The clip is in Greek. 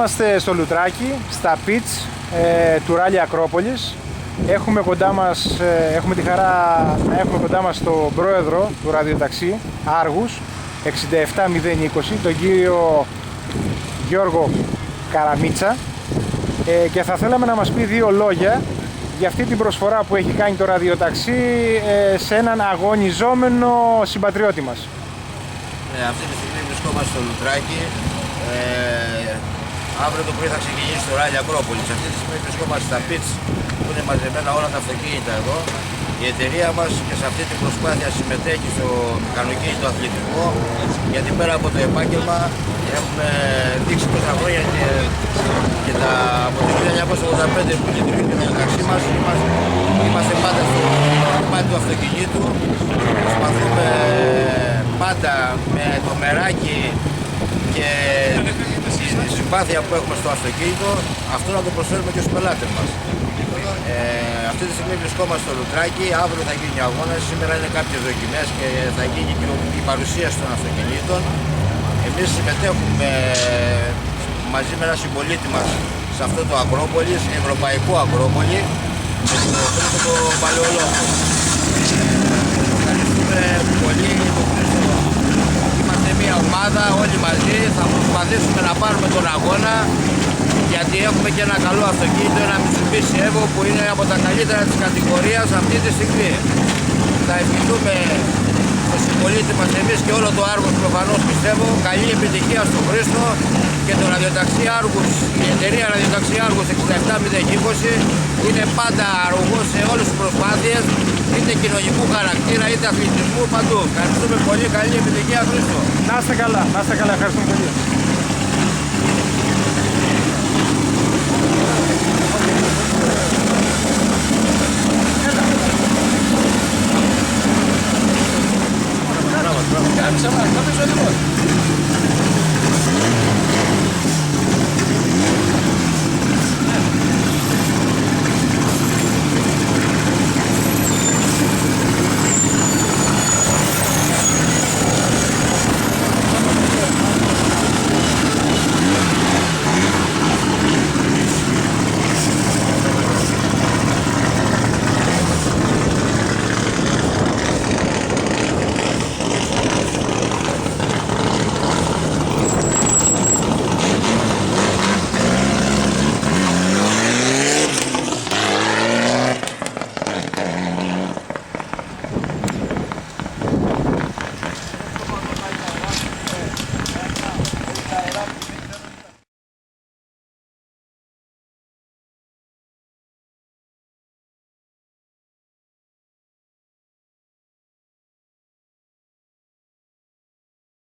Είμαστε στο Λουτράκι, στα πιτς του Ράλι Ακρόπολης. Έχουμε τη χαρά να έχουμε κοντά μας τον πρόεδρο του ραδιοταξί Άργους 67020, τον κύριο Γιώργο Καραμίτσα, και θα θέλαμε να μας πει δύο λόγια για αυτή την προσφορά που έχει κάνει το ραδιοταξί σε έναν αγωνιζόμενο συμπατριώτη μας. Αυτή τη στιγμή βρισκόμαστε στο Λουτράκι. Αύριο το πρωί θα ξεκινήσει το Ράλι Ακρόπολης. Αυτή τη στιγμή βρισκόμαστε στα πιτς που είναι μαζεμένα όλα τα αυτοκίνητα εδώ. Η εταιρεία μας και σε αυτή την προσπάθεια συμμετέχει στο μηχανοκίνητο αθλητισμό, γιατί πέρα από το επάγγελμα έχουμε δείξει τόσα χρόνια και από το 1985 που λειτουργεί το ραδιοταξί μας είμαστε πάντα στο κομμάτι του αυτοκινήτου. Προσπαθούμε πάντα με το μεράκι και τη συμπάθεια που έχουμε στο αυτοκίνητο, αυτό να το προσφέρουμε και στους πελάτες μας. Αυτή τη στιγμή βρισκόμαστε στο Λουτράκι, αύριο θα γίνει ο αγώνας, σήμερα είναι κάποιες δοκιμές και θα γίνει και η παρουσίαση των αυτοκινήτων. Εμείς συμμετέχουμε μαζί με ένα συμπολίτη μας σε αυτό το Ακρόπολη, στην Ευρωπαϊκό Ακρόπολη, με το παλαιολόγο. Ευχαριστούμε πολύ τον Χρήστο. Είμαστε μια ομάδα όλοι μαζί, θα προσπαθήσουμε να πάρουμε τον αγώνα, γιατί έχουμε και ένα καλό αυτοκίνητο, ένα Mitsubishi Evo που είναι από τα καλύτερα της κατηγορίας αυτή τη στιγμή. Θα ευχηθούμε στον συμπολίτη μας εμείς και όλο το Άργος, προφανώς πιστεύω, καλή επιτυχία στον Χρήστο και το ραδιοταξί Άργους. Η εταιρεία ραδιοταξί Άργους 67020 είναι πάντα αρρωγός σε όλες τις προσπάθειες, είτε κοινωνικού χαρακτήρα είτε αθλητισμού, παντού. Ευχαριστούμε πολύ, καλή επιτυχία Χρήστο. Να είστε καλά, ευχαριστούμε πολύ. Κάμισα μας, νομίζω ότι